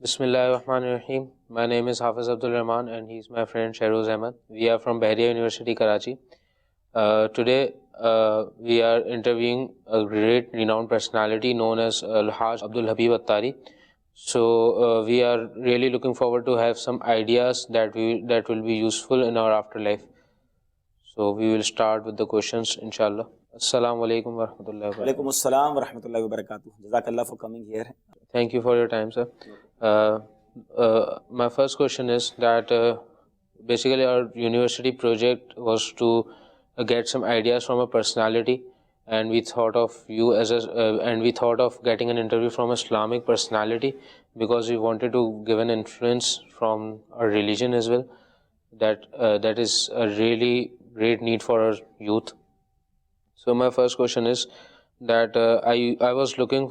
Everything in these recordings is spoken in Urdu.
Bismillahir Rahmanir Rahim. My name is Hafiz Abdul Rahman and he's my friend Shairoz Ahmed. We are from Bahria University, Karachi. Today we are interviewing a great renowned personality known as Al-Haj Abdul Habib Attari. So we are really looking forward to have some ideas that will be useful in our afterlife. So we will start with the questions, inshallah. Assalamu alaikum wa rahmatullahi wa barakatuh. Walaikum assalam wa rahmatullahi wa barakatuh. Jazakallah for coming here. Thank you for your time, sir. My first question is that basically our university project was to get some ideas from a personality, and we thought of you as and we thought of getting an interview from an Islamic personality because we wanted to give an influence from our religion as well. That is a really great need for our youth. So my first question is that I was looking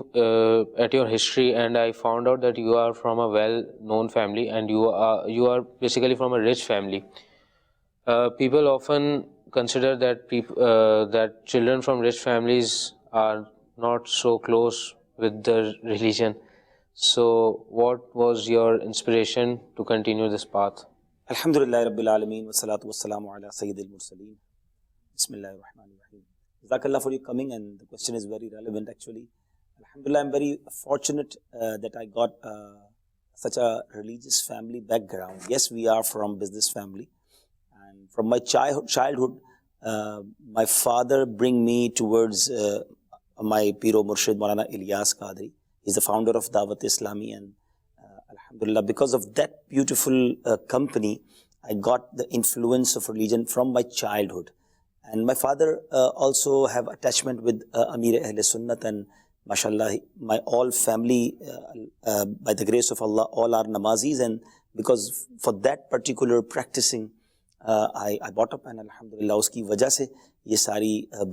at your history and I found out that you are from a well-known family and you are basically from a rich family. People often consider that that children from rich families are not so close with the religion. So what was your inspiration to continue this path? Alhamdulillah Rabbil Alameen wa salatu wa salamu ala Sayyidil Mursaleen. Bismillahir Rahmanir Rahim. Jazakallah for you coming, and the question is very relevant actually. Alhamdulillah, I'm very fortunate that I got such a religious family background. Yes, we are from business family, and from my childhood, my father bring me towards my Piro Murshid Maulana Ilyas Qadri. He's the founder of Dawat Islami, and Alhamdulillah, because of that beautiful company, I got the influence of religion from my childhood. And my father also have attachment with Amir Ahl Sunnat, and mashallah, my all family, by the grace of Allah, all are namazis, and because for that particular practicing, I brought up, and alhamdulillah uski wajah se ye sari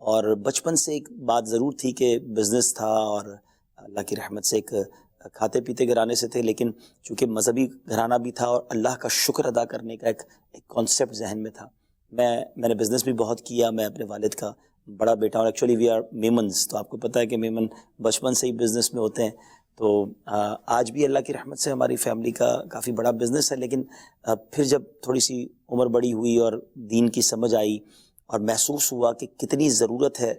اور بچپن سے ایک بات ضرور تھی کہ بزنس تھا اور اللہ کی رحمت سے ایک کھاتے پیتے گھرانے سے تھے، لیکن چونکہ مذہبی گھرانہ بھی تھا اور اللہ کا شکر ادا کرنے کا ایک کانسیپٹ ذہن میں تھا. میں نے بزنس بھی بہت کیا. میں اپنے والد کا بڑا بیٹا ہوں. ایکچولی وی آر میمنز، تو آپ کو پتہ ہے کہ میمن بچپن سے ہی بزنس میں ہوتے ہیں. تو آج بھی اللہ کی رحمت سے ہماری فیملی کا کافی بڑا بزنس ہے، لیکن پھر جب تھوڑی سی عمر بڑی ہوئی اور دین کی سمجھ آئی اور محسوس ہوا کہ کتنی ضرورت ہے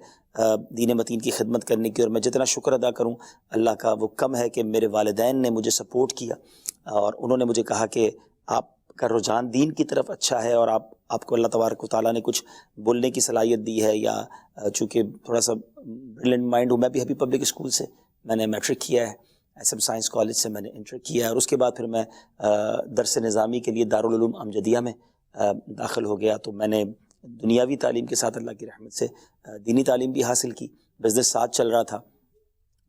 دین متین کی خدمت کرنے کی، اور میں جتنا شکر ادا کروں اللہ کا وہ کم ہے کہ میرے والدین نے مجھے سپورٹ کیا اور انہوں نے مجھے کہا کہ آپ کا رجحان دین کی طرف اچھا ہے اور آپ کو اللہ تبارک و تعالیٰ نے کچھ بولنے کی صلاحیت دی ہے، یا چونکہ تھوڑا سا برلنٹ مائنڈ ہوں. میں بھی ابھی پبلک اسکول سے میں نے میٹرک کیا ہے، ایس ایم سائنس کالج سے میں نے انٹر کیا ہے، اور اس کے بعد پھر میں درس نظامی کے لیے دارالعلوم امجدیہ میں داخل ہو گیا. تو میں نے دنیاوی تعلیم کے ساتھ اللہ کی رحمت سے دینی تعلیم بھی حاصل کی. بزنس ساتھ چل رہا تھا.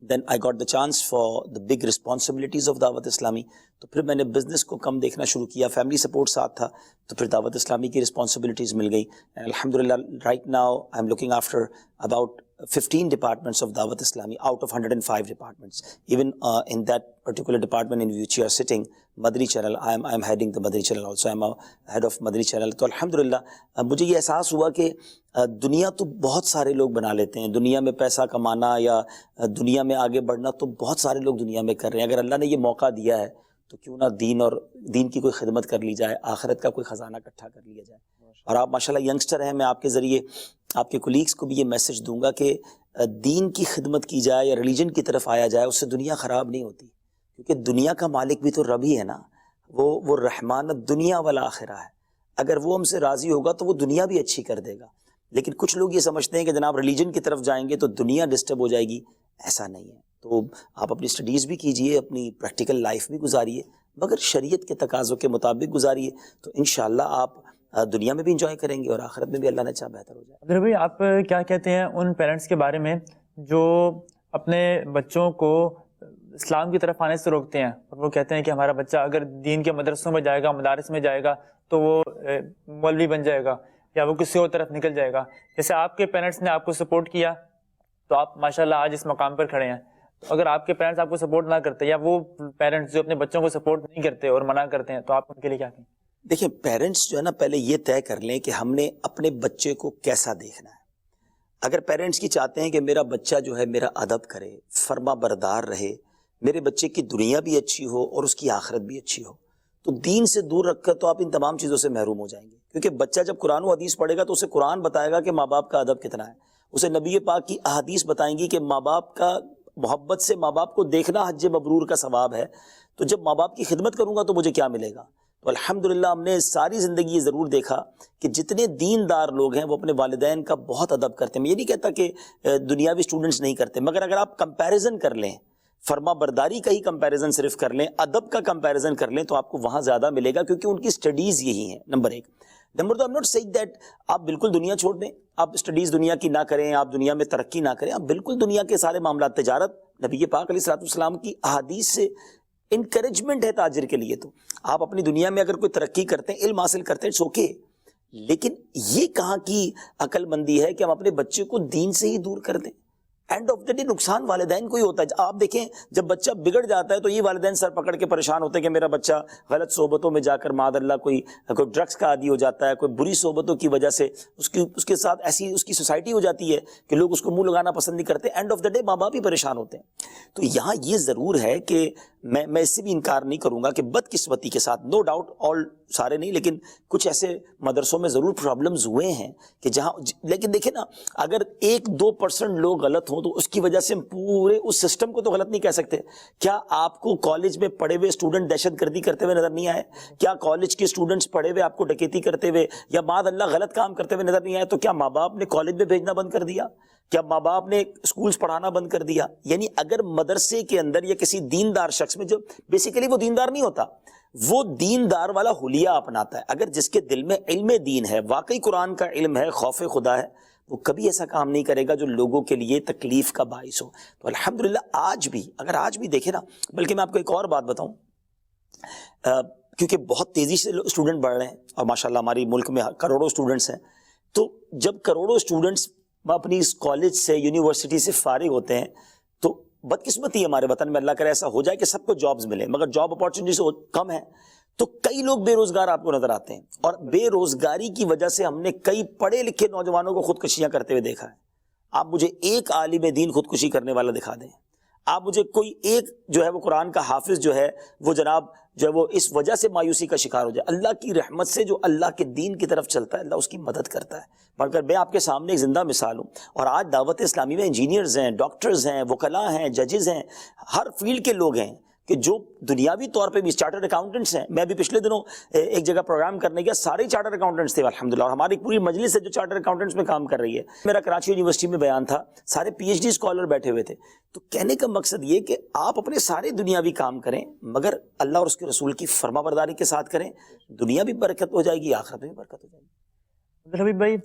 Then I got the chance for the big responsibilities of Dawat Islami. تو پھر میں نے بزنس کو کم دیکھنا شروع کیا. فیملی سپورٹ ساتھ تھا تو پھر دعوت اسلامی کی رسپانسبلٹیز مل گئی. الحمدللہ right now I am looking after about 15 departments of Dawat Islami out of 105 departments. Even in that particular department in which you are sitting, Madri channel, I am heading the Madri channel also. I am a head of Madri channel. تو الحمدللہ مجھے یہ احساس ہوا کہ دنیا تو بہت سارے لوگ بنا لیتے ہیں. دنیا میں پیسہ کمانا یا دنیا میں آگے بڑھنا تو بہت سارے لوگ دنیا میں کر رہے ہیں. اگر اللہ نے یہ موقع دیا ہے تو کیوں نہ دین کی کوئی خدمت کر لی جائے، آخرت کا کوئی خزانہ اکٹھا کر لیا جائے. اور آپ ماشاءاللہ ینگسٹر ہیں. میں آپ کے ذریعے آپ کے کولیگس کو بھی یہ میسج دوں گا کہ دین کی خدمت کی جائے یا ریلیجن کی طرف آیا جائے، اس سے دنیا خراب نہیں ہوتی، کیونکہ دنیا کا مالک بھی تو رب ہی ہے نا. وہ رحمان الدنیا والآخرہ ہے. اگر وہ ہم سے راضی ہوگا تو وہ دنیا بھی اچھی کر دے گا. لیکن کچھ لوگ یہ سمجھتے ہیں کہ جناب ریلیجن کی طرف جائیں گے تو دنیا ڈسٹرب ہو جائے گی. ایسا نہیں ہے. تو آپ اپنی اسٹڈیز بھی کیجئے، اپنی پریکٹیکل لائف بھی گزاریے، مگر شریعت کے تقاضوں کے مطابق گزاریے، تو انشاءاللہ آپ دنیا میں بھی انجوائے کریں گے اور آخرت میں بھی اللہ نے چاہا بہتر ہو جائے. عبدالرحیم بھائی، آپ کیا کہتے ہیں ان پیرنٹس کے بارے میں جو اپنے بچوں کو اسلام کی طرف آنے سے روکتے ہیں، اور وہ کہتے ہیں کہ ہمارا بچہ اگر دین کے مدرسوں میں جائے گا، مدارس میں جائے گا تو وہ مولوی بن جائے گا یا وہ کسی اور طرف نکل جائے گا. جیسے آپ کے پیرنٹس نے آپ کو سپورٹ کیا تو آپ ماشاءاللہ آج اس مقام پر کھڑے ہیں. تو اگر آپ کے پیرنٹس آپ کو سپورٹ نہ کرتے، یا وہ پیرنٹس جو اپنے بچوں کو سپورٹ نہیں کرتے اور منع کرتے ہیں، تو آپ ان کے لیے کیا کہیں؟ دیکھیں، پیرنٹس جو ہے نا، پہلے یہ طے کر لیں کہ ہم نے اپنے بچے کو کیسا دیکھنا ہے. اگر پیرنٹس کی چاہتے ہیں کہ میرا بچہ جو ہے میرا ادب کرے، فرما بردار رہے، میرے بچے کی دنیا بھی اچھی ہو اور اس کی آخرت بھی اچھی ہو. تو دین سے دور رکھ کر تو آپ ان تمام چیزوں سے محروم ہو جائیں گے, کیونکہ بچہ جب قرآن و حدیث پڑھے گا تو اسے قرآن بتائے گا کہ ماں باپ کا ادب کتنا ہے, اسے نبی پاک کی احادیث بتائیں گی کہ ماں باپ کا محبت سے ماں باپ کو دیکھنا حج مبرور کا ثواب ہے. تو جب ماں باپ کی خدمت کروں گا تو مجھے کیا ملے گا. تو الحمدللہ ہم نے ساری زندگی یہ ضرور دیکھا کہ جتنے دیندار لوگ ہیں وہ اپنے والدین کا بہت ادب کرتے ہیں. میں یہ نہیں کہتا کہ دنیاوی اسٹوڈنٹس نہیں کرتے, مگر اگر آپ کمپیریزن کر لیں, فرما برداری کا ہی کمپیریزن صرف کر لیں, ادب کا کمپیریزن کر لیں, تو آپ کو وہاں زیادہ ملے گا, کیونکہ ان کی اسٹڈیز یہی ہیں. نمبر ایک. نمبر دو, I'm not saying that آپ بالکل دنیا چھوڑ دیں, آپ اسٹڈیز دنیا کی نہ کریں, آپ دنیا میں ترقی نہ کریں, آپ بالکل دنیا کے سارے معاملات, تجارت نبی پاک علیہ الصلوۃ والسلام کی احادیث سے انکریجمنٹ ہے تاجر کے لیے. تو آپ اپنی دنیا میں اگر کوئی ترقی کرتے ہیں, علم حاصل کرتے ہیں, اٹس اوکے. لیکن یہ کہاں کی عقل مندی ہے کہ ہم اپنے بچے کو دین سے ہی دور کر دیں. اینڈ آف دا ڈے نقصان والدین کو ہی ہوتا ہے. آپ دیکھیں جب بچہ بگڑ جاتا ہے تو یہ والدین سر پکڑ کے پریشان ہوتے ہیں کہ میرا بچہ غلط صحبتوں میں جا کر معاذ اللہ کوئی ڈرگس کا عادی ہو جاتا ہے, کوئی بری صحبتوں کی وجہ سے اس کے ساتھ ایسی اس کی سوسائٹی ہو جاتی ہے کہ لوگ اس کو منہ لگانا پسند نہیں کرتے. اینڈ آف دا ڈے ماں باپ ہی پریشان ہوتے ہیں. تو یہاں یہ ضرور ہے کہ میں اس سے بھی انکار نہیں کروں گا کہ بدقسمتی کے ساتھ, نو ڈاؤٹ آل سارے نہیں, لیکن کچھ ایسے مدرسوں میں ضرور پرابلمز ہوئے ہیں کہ جہاں, لیکن دیکھیں نا, اگر 1-2% لوگ غلط ہوں تو اس کی وجہ سے ہم پورے اس سسٹم کو تو غلط نہیں کہہ سکتے. کیا آپ کو کالج میں پڑھے ہوئے اسٹوڈنٹ دہشت گردی کرتے ہوئے نظر نہیں آئے؟ کیا کالج کے اسٹوڈنٹس پڑھے ہوئے آپ کو ڈکیتی کرتے ہوئے یا معاذ اللہ غلط کام کرتے ہوئے نظر نہیں آئے؟ تو کیا ماں باپ نے کالج میں بھیجنا بند کر دیا؟ کیا ماں باپ نے اسکولز پڑھانا بند کر دیا؟ یعنی اگر مدرسے کے اندر یا کسی دیندار شخص میں, جو بیسیکلی وہ دیندار نہیں ہوتا, وہ دیندار والا حلیہ اپناتا ہے, اگر جس کے دل میں علم دین ہے, واقعی قرآن کا علم ہے, خوف خدا ہے, وہ کبھی ایسا کام نہیں کرے گا جو لوگوں کے لیے تکلیف کا باعث ہو. تو الحمدللہ آج بھی, اگر آج بھی دیکھیں نا, بلکہ میں آپ کو ایک اور بات بتاؤں, کیونکہ بہت تیزی سے اسٹوڈنٹ بڑھ رہے ہیں اور ماشاءاللہ ہماری ملک میں کروڑوں اسٹوڈنٹس ہیں, تو جب کروڑوں اسٹوڈنٹس اپنی اس کالج سے, یونیورسٹی سے فارغ ہوتے ہیں, تو بدقسمتی ہمارے وطن میں, اللہ کرے ایسا ہو جائے کہ سب کو جابز ملے, مگر جاب اپارچونیٹیز کم ہیں, تو کئی لوگ بے روزگار آپ کو نظر آتے ہیں. اور بے روزگاری کی وجہ سے ہم نے کئی پڑھے لکھے نوجوانوں کو خودکشیاں کرتے ہوئے دیکھا ہے. آپ مجھے ایک عالم دین خودکشی کرنے والا دکھا دیں, آپ مجھے کوئی ایک جو ہے وہ قرآن کا حافظ جو ہے وہ جناب جو ہے وہ اس وجہ سے مایوسی کا شکار ہو جائے. اللہ کی رحمت سے جو اللہ کے دین کی طرف چلتا ہے, اللہ اس کی مدد کرتا ہے. مگر میں آپ کے سامنے ایک زندہ مثال ہوں, اور آج دعوت اسلامی میں انجینئرز ہیں, ڈاکٹرز ہیں, وکلاء ہیں, ججز ہیں, ہر فیلڈ کے لوگ ہیں کہ جو دنیاوی طور پہ بھی چارٹرڈ اکاؤنٹنٹس ہیں. میں بھی پچھلے دنوں ایک جگہ پروگرام کرنے گیا, سارے چارٹرڈ اکاؤنٹنٹس تھے الحمدللہ, اور ہماری پوری مجلس ہے جو چارٹرڈ اکاؤنٹنٹس میں کام کر رہی ہے. میرا کراچی یونیورسٹی میں بیان تھا, سارے پی ایچ ڈی اسکالر بیٹھے ہوئے تھے. تو کہنے کا مقصد یہ کہ آپ اپنے سارے دنیاوی کام کریں, مگر اللہ اور اس کے رسول کی فرما برداری کے ساتھ کریں, دنیا بھی برکت ہو جائے گی, آخرت میں بھی برکت ہو جائے گی. عبدالحبیب بھائی,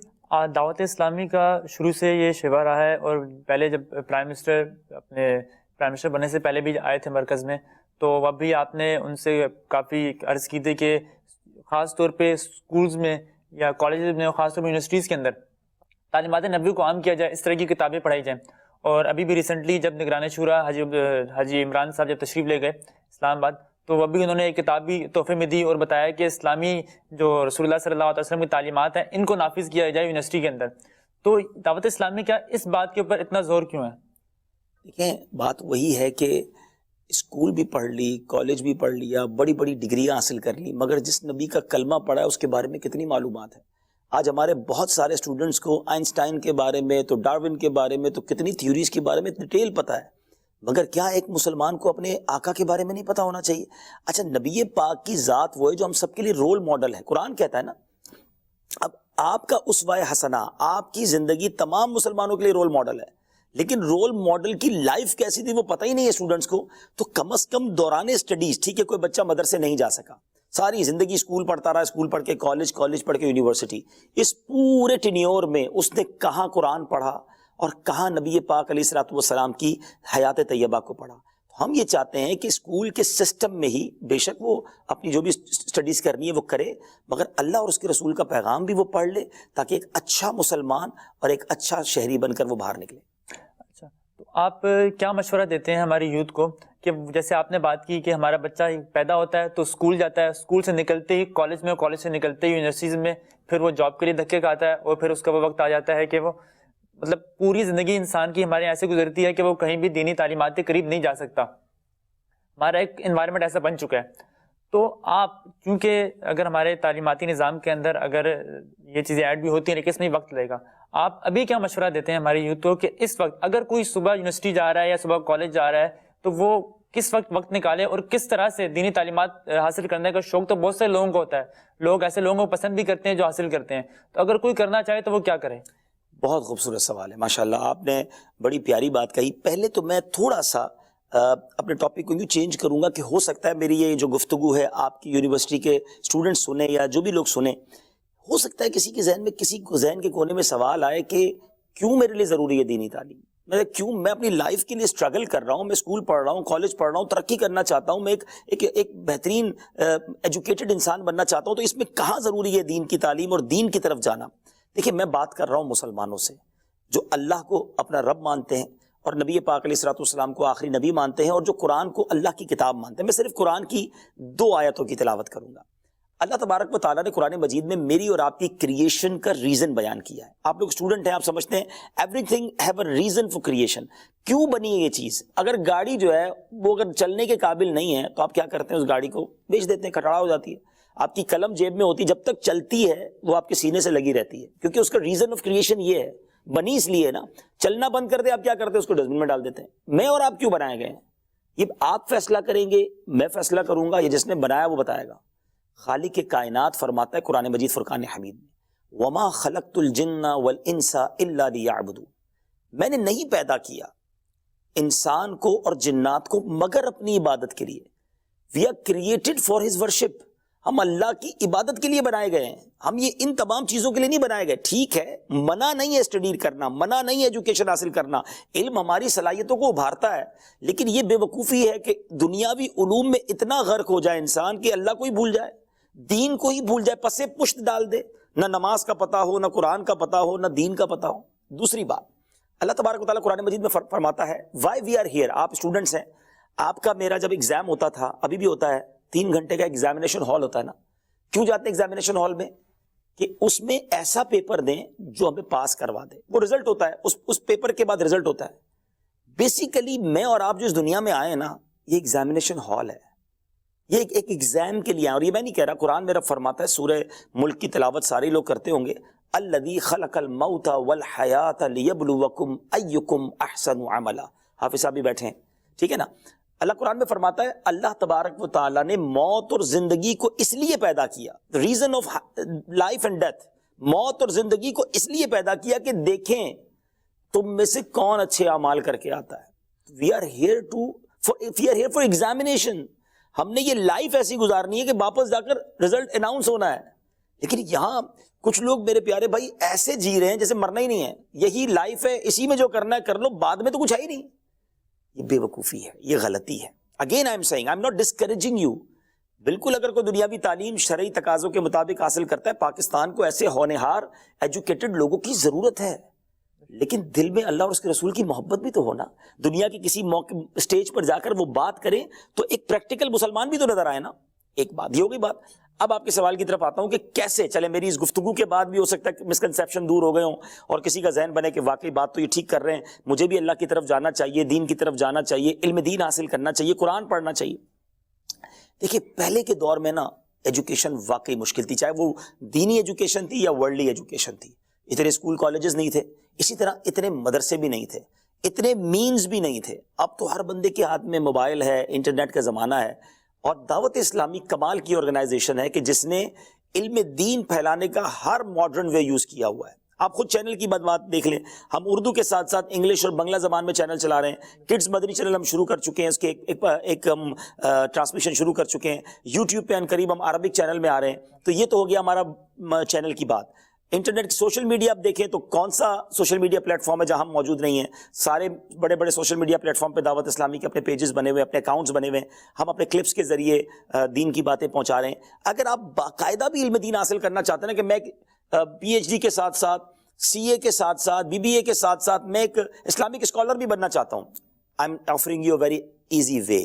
دعوت اسلامی کا شروع سے یہ شیوا رہا ہے, اور پہلے جب پرائم منسٹر بننے سے پہلے بھی آئے تھے مرکز میں, تو اب بھی آپ نے ان سے کافی عرض کی تھی کہ خاص طور پہ اسکولز میں یا کالجز میں, خاص طور پہ یونیورسٹیز کے اندر تعلیمات نبوی کو عام کیا جائے, اس طرح کی کتابیں پڑھائی جائیں. اور ابھی بھی ریسنٹلی جب نگران شورا حاجی عمران صاحب جب تشریف لے گئے اسلام آباد, تو ابھی انہوں نے ایک کتاب بھی تحفے میں دی اور بتایا کہ اسلامی جو رسول اللہ صلی اللہ علیہ وسلم کی تعلیمات ہیں ان کو نافذ کیا جائے یونیورسٹی کے اندر. تو دعوت اسلامی کیا اس بات کے اوپر اتنا زور کیوں ہے؟ دیکھیں, بات وہی ہے کہ اسکول بھی پڑھ لی, کالج بھی پڑھ لیا, بڑی بڑی ڈگریاں حاصل کر لی, مگر جس نبی کا کلمہ پڑھا ہے اس کے بارے میں کتنی معلومات ہے. آج ہمارے بہت سارے اسٹوڈنٹس کو آئنسٹائن کے بارے میں, تو ڈارون کے بارے میں, تو کتنی تھیوریز کے بارے میں ڈیٹیل پتہ ہے, مگر کیا ایک مسلمان کو اپنے آقا کے بارے میں نہیں پتہ ہونا چاہیے؟ اچھا, نبی پاک کی ذات وہ ہے جو ہم سب کے لیے رول ماڈل ہے. قرآن کہتا ہے نا, اب آپ کا اسوہ حسنہ, آپ کی زندگی تمام مسلمانوں کے لیے رول ماڈل ہے, لیکن رول ماڈل کی لائف کیسی تھی وہ پتہ ہی نہیں ہے اسٹوڈنٹس کو. تو کم از کم دوران اسٹڈیز, ٹھیک ہے کوئی بچہ مدرسے نہیں جا سکا, ساری زندگی اسکول پڑھتا رہا, اسکول پڑھ کے کالج, کالج پڑھ کے یونیورسٹی, اس پورے ٹینیور میں اس نے کہاں قرآن پڑھا اور کہاں نبی پاک علیہ الصلوۃ والسلام کی حیات طیبہ کو پڑھا. ہم یہ چاہتے ہیں کہ اسکول کے سسٹم میں ہی بے شک وہ اپنی جو بھی اسٹڈیز کرنی ہے وہ کرے, مگر اللہ اور اس کے رسول کا پیغام بھی وہ پڑھ لے, تاکہ ایک اچھا مسلمان اور ایک اچھا شہری بن کر وہ باہر نکلے. اچھا, تو آپ کیا مشورہ دیتے ہیں ہماری یوتھ کو کہ جیسے آپ نے بات کی کہ ہمارا بچہ پیدا ہوتا ہے تو اسکول جاتا ہے, اسکول سے نکلتے ہی کالج میں, کالج سے نکلتے ہی یونیورسٹیز میں, پھر وہ جاب کے لیے دھکے کھاتا ہے, اور پھر اس کا وہ وقت آ جاتا ہے کہ وہ مطلب پوری زندگی انسان کی ہمارے ایسے گزرتی ہے کہ وہ کہیں بھی دینی تعلیمات کے قریب نہیں جا سکتا. ہمارا ایک انوائرمنٹ ایسا بن چکا ہے. تو آپ چونکہ اگر ہمارے تعلیماتی نظام کے اندر اگر یہ چیزیں ایڈ بھی ہوتی ہیں لیکن اس میں وقت لگے گا, آپ ابھی کیا مشورہ دیتے ہیں ہمارے یوتھ کو کہ اس وقت اگر کوئی صبح یونیورسٹی جا رہا ہے یا صبح کالج جا رہا ہے تو وہ کس وقت نکالے اور کس طرح سے دینی تعلیمات حاصل کرنے کا شوق تو بہت سے لوگوں کو ہوتا ہے, لوگ ایسے لوگوں کو پسند بھی کرتے ہیں جو حاصل کرتے ہیں, تو اگر کوئی کرنا چاہے تو وہ کیا کرے؟ بہت خوبصورت سوال ہے ماشاءاللہ, آپ نے بڑی پیاری بات کہی. پہلے تو میں تھوڑا سا اپنے ٹاپک کو یوں چینج کروں گا کہ ہو سکتا ہے میری یہ جو گفتگو ہے آپ کی یونیورسٹی کے اسٹوڈنٹ سنیں یا جو بھی لوگ سنیں, ہو سکتا ہے کسی کے ذہن میں کسی ذہن کے کونے میں سوال آئے کہ کیوں میرے لیے ضروری ہے دینی تعلیم, کیوں میں اپنی لائف کے لیے اسٹرگل کر رہا ہوں, میں اسکول پڑھ رہا ہوں, کالج پڑھ رہا ہوں, ترقی کرنا چاہتا ہوں, میں ایک بہترین ایجوکیٹڈ انسان بننا چاہتا ہوں, تو اس میں کہاں ضروری ہے دین کی تعلیم اور دین کی طرف جانا؟ دیکھیں میں بات کر رہا ہوں مسلمانوں سے جو اللہ کو اپنا رب مانتے ہیں اور نبی پاک علیہ الصلوۃ والسلام کو آخری نبی مانتے ہیں اور جو قرآن کو اللہ کی کتاب مانتے ہیں. میں صرف قرآن کی 2 آیتوں کی تلاوت کروں گا. اللہ تبارک و تعالیٰ نے قرآن مجید میں میری اور آپ کی کریشن کا ریزن بیان کیا ہے. آپ لوگ اسٹوڈنٹ ہیں, آپ سمجھتے ہیں every thing have a reason for creation. کیوں بنی ہے یہ چیز؟ اگر گاڑی جو ہے وہ اگر چلنے کے قابل نہیں ہے تو آپ کیا کرتے ہیں, اس گاڑی کو بیچ دیتے ہیں, کھٹڑا ہو جاتی ہے. آپ کی قلم جیب میں ہوتی, جب تک چلتی ہے وہ آپ کے سینے سے لگی رہتی ہے, کیونکہ اس کا ریزن آف کریشن یہ ہے, بنی اس لیے نا. چلنا بند کر دے آپ کیا کرتے ہیں, اس کو ڈسٹبن میں ڈال دیتے ہیں. میں اور آپ کیوں بنائے گئے ہیں؟ یہ آپ فیصلہ کریں گے, میں فیصلہ کروں گا, یہ جس نے بنایا وہ بتائے گا. خالق کائنات فرماتا ہے قرآن مجید فرقان حمید میں, وما خلقت الجن والانس الا لیعبدون, میں نے نہیں پیدا کیا انسان کو اور جنات کو مگر اپنی عبادت کے لیے. We are created for his worship, ہم اللہ کی عبادت کے لیے بنائے گئے ہیں, ہم یہ ان تمام چیزوں کے لیے نہیں بنائے گئے. ٹھیک ہے, منع نہیں ہے اسٹڈی کرنا, منع نہیں ہے ایجوکیشن حاصل کرنا, علم ہماری صلاحیتوں کو ابھارتا ہے, لیکن یہ بے وقوفی ہے کہ دنیاوی علوم میں اتنا غرق ہو جائے انسان کہ اللہ کو ہی بھول جائے, دین کو ہی بھول جائے, پسے پشت ڈال دے, نہ نماز کا پتہ ہو, نہ قرآن کا پتہ ہو, نہ دین کا پتہ ہو. دوسری بات, اللہ تبارک و تعالیٰ قرآن مجید میں فرماتا ہے وائی وی آر ہیئر. آپ اسٹوڈنٹس ہیں, آپ کا میرا جب ایگزام ہوتا تھا, ابھی بھی ہوتا ہے, 3 گھنٹے کا ایگزامینیشن ہال ہوتا ہے نا. کیوں جاتے ہیں ایگزامینیشن ہال میں؟ کہ اس میں ایسا پیپر دیں جو ہمیں پاس کروا دے. وہ رزلٹ ہوتا ہے, اس پیپر کے بعد رزلٹ ہوتا ہے. بیسیکلی میں اور آپ جو اس دنیا میں آئے نا, یہ ایگزامینیشن ہال ہے, یہ ایک ایگزام کے لیے. اور یہ میں نہیں کہہ رہا, قرآن میرا فرماتا ہے, سورہ ملک کی تلاوت سارے لوگ کرتے ہوں گے, الذی خلق الموت والحیات لیبلوکم ایکم احسن عملا. حافظ صاحب بھی بیٹھے ہیں, ٹھیک ہے نا. اللہ قرآن میں فرماتا ہے اللہ تبارک و تعالیٰ نے موت اور زندگی کو اس لیے پیدا کیا, reason of life and death, موت اور زندگی کو اس لیے پیدا کیا کہ دیکھیں تم میں سے کون اچھے اعمال کر کے آتا ہے. We are here for examination. ہم نے یہ لائف ایسی گزارنی ہے کہ واپس جا کر رزلٹ اناؤنس ہونا ہے. لیکن یہاں کچھ لوگ میرے پیارے بھائی ایسے جی رہے ہیں جیسے مرنا ہی نہیں ہے, یہی لائف ہے, اسی میں جو کرنا ہے کر لو, بعد میں تو کچھ ہے ہی نہیں. یہ بے وقوفی ہے, یہ غلطی ہے. Again I am saying, I am not discouraging you. بالکل اگر کوئی دنیاوی تعلیم شرعی تقاضوں کے مطابق حاصل کرتا ہے, پاکستان کو ایسے ہونہار ایجوکیٹڈ لوگوں کی ضرورت ہے, لیکن دل میں اللہ اور اس کے رسول کی محبت بھی تو ہونا. دنیا کے کسی موقع اسٹیج پر جا کر وہ بات کریں تو ایک پریکٹیکل مسلمان بھی تو نظر آئے نا. ایک بات یہ ہوگی بات. اب آپ کے سوال کی طرف آتا ہوں کہ کیسے چلے. میری اس گفتگو کے بعد بھی ہو سکتا ہے کہ مسکنسیپشن دور ہو گئے ہوں اور کسی کا ذہن بنے کہ واقعی بات تو یہ ٹھیک کر رہے ہیں, مجھے بھی اللہ کی طرف جانا چاہیے, دین کی طرف جانا چاہیے, علم دین حاصل کرنا چاہیے, قرآن پڑھنا چاہیے. دیکھیے پہلے کے دور میں نا ایجوکیشن واقعی مشکل تھی, چاہے وہ دینی ایجوکیشن تھی یا ورلڈلی ایجوکیشن تھی. اتنے اسکول کالجز نہیں تھے, اسی طرح اتنے مدرسے بھی نہیں تھے, اتنے مینز بھی نہیں تھے. اب تو ہر بندے کے ہاتھ میں موبائل ہے, انٹرنیٹ کا زمانہ ہے, اور دعوت اسلامی کمال کی آرگنائزیشن ہے کہ جس نے علم دین پھیلانے کا ہر ماڈرن وے یوز کیا ہوا ہے. آپ خود چینل کی بات دیکھ لیں, ہم اردو کے ساتھ ساتھ انگلش اور بنگلہ زبان میں چینل چلا رہے ہیں. کڈز مدنی چینل ہم شروع کر چکے ہیں, اس کے ایک ہم ٹرانسمیشن شروع کر چکے ہیں. یوٹیوب پہ ان قریب ہم عربک چینل میں آ رہے ہیں. تو یہ تو ہو گیا ہمارا چینل کی بات. انٹرنیٹ کی سوشل میڈیا آپ دیکھیں تو کون سا سوشل میڈیا پلیٹ فارم ہے جہاں ہم موجود نہیں ہیں؟ سارے بڑے بڑے سوشل میڈیا پلیٹ فارم پہ دعوت اسلامی کے اپنے پیجز بنے ہوئے, اپنے اکاؤنٹس بنے ہوئے ہیں. ہم اپنے کلپس کے ذریعے دین کی باتیں پہنچا رہے ہیں. اگر آپ باقاعدہ بھی علم دین حاصل کرنا چاہتے ہیں نا کہ میں پی ایچ ڈی کے ساتھ ساتھ, سی اے کے ساتھ ساتھ, بی بی اے کے ساتھ ساتھ میں ایک اسلامک اسکالر بھی بننا چاہتا ہوں, I M offering you a very easy way.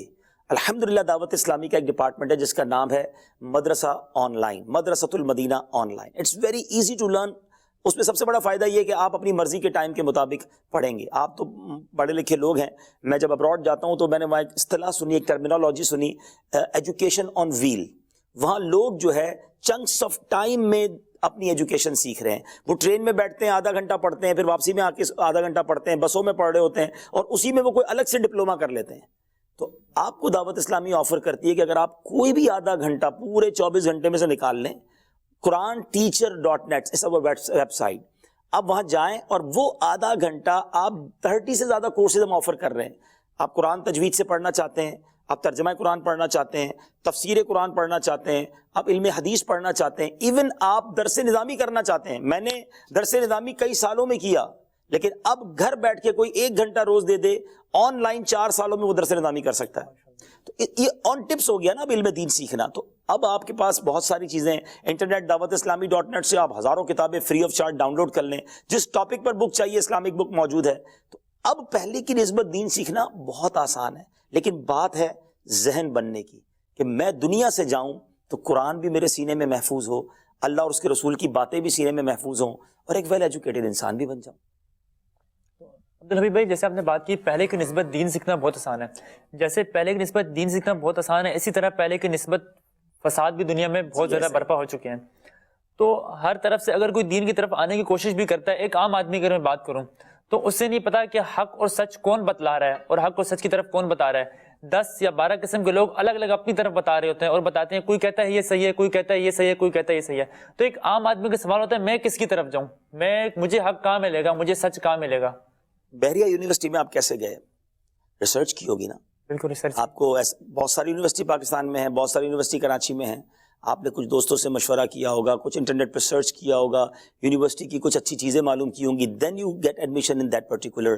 الحمدللہ دعوت اسلامی کا ایک ڈپارٹمنٹ ہے جس کا نام ہے مدرسہ on line, Madrasatul Madina online. It's very easy to learn. اس میں سب سے بڑا فائدہ یہ کہ آپ اپنی مرضی کے ٹائم کے مطابق پڑھیں گے. آپ تو پڑھے لکھے لوگ ہیں, میں جب ابراڈ جاتا ہوں تو میں نے وہاں ایک اصطلاح سنی, ایک ٹرمینالوجی سنی, ایجوکیشن آن ویل. وہاں لوگ جو ہے چنکس آف ٹائم میں اپنی ایجوکیشن سیکھ رہے ہیں. وہ ٹرین میں بیٹھتے ہیں, آدھا گھنٹہ پڑھتے ہیں, پھر واپسی میں آ کے آدھا گھنٹہ پڑھتے ہیں, بسوں میں پڑھ رہے ہوتے ہیں, اور اسی میں وہ کوئی الگ سے ڈپلوما کر لیتے ہیں. تو آپ کو دعوت اسلامی آفر کرتی ہے کہ اگر آپ کوئی بھی آدھا گھنٹہ پورے 24 گھنٹے میں سے نکال لیں, QuranTeacher.net ویب سائٹ, آپ وہاں جائیں اور وہ آدھا گھنٹہ آپ 30 سے زیادہ کورسز ہم آفر کر رہے ہیں. آپ قرآن تجوید سے پڑھنا چاہتے ہیں, آپ ترجمہ قرآن پڑھنا چاہتے ہیں, تفسیر قرآن پڑھنا چاہتے ہیں, آپ علم حدیث پڑھنا چاہتے ہیں, ایون آپ درس نظامی کرنا چاہتے ہیں. میں نے درس نظامی کئی سالوں میں کیا, لیکن اب گھر بیٹھ کے کوئی 1 گھنٹہ روز دے دے, آن لائن 4 سالوں میں وہ درس نظامی کر سکتا ہے. تو یہ آن ٹپس ہو گیا نا اب علم دین سیکھنا. تو اب آپ کے پاس بہت ساری چیزیں, انٹرنیٹ dawatIslami.net سے آپ ہزاروں کتابیں free of charge download کر لیں. جس ٹاپک پر بک چاہیے اسلامک بک موجود ہے. تو اب پہلے کی نسبت دین سیکھنا بہت آسان ہے, لیکن بات ہے ذہن بننے کی, کہ میں دنیا سے جاؤں تو قرآن بھی میرے سینے میں محفوظ ہو, اللہ اور اس کے رسول کی باتیں بھی سینے میں محفوظ ہوں, اور ایک ویل ایجوکیٹڈ انسان بھی بن جاؤں. عبدالحبیب بھائی, جیسے آپ نے بات کی پہلے کی نسبت دین سیکھنا بہت آسان ہے, جیسے پہلے کی نسبت دین سیکھنا بہت آسان ہے, اسی طرح پہلے کی نسبت فساد بھی دنیا میں بہت زیادہ برپا ہو چکے ہیں. تو ہر طرف سے اگر کوئی دین کی طرف آنے کی کوشش بھی کرتا ہے, ایک عام آدمی کی اگر میں بات کروں تو اس سے نہیں پتا کہ حق اور سچ کون بتلا رہا ہے اور حق اور سچ کی طرف کون بتا رہا ہے. 10 یا 12 قسم کے لوگ الگ الگ اپنی طرف بتا رہے ہوتے ہیں اور بتاتے ہیں, کوئی کہتا ہے یہ صحیح ہے, کوئی کہتا ہے یہ صحیح ہے, کوئی کہتا ہے یہ صحیح ہے. تو ایک عام آدمی کا سوال ہوتا ہے میں کس کی طرف جاؤں, مجھے حق کہاں ملے گا, مجھے سچ کہاں ملے گا. بحریہ یونیورسٹی میں آپ کیسے گئے؟ ریسرچ کی ہوگی نا. بالکل ریسرچ. آپ کو بہت ساری یونیورسٹی پاکستان میں ہیں, بہت ساری یونیورسٹی کراچی میں ہیں, آپ نے کچھ دوستوں سے مشورہ کیا ہوگا, کچھ انٹرنیٹ پہ سرچ کیا ہوگا, یونیورسٹی کی کچھ اچھی چیزیں معلوم کی ہوں گی, then you get admission in that particular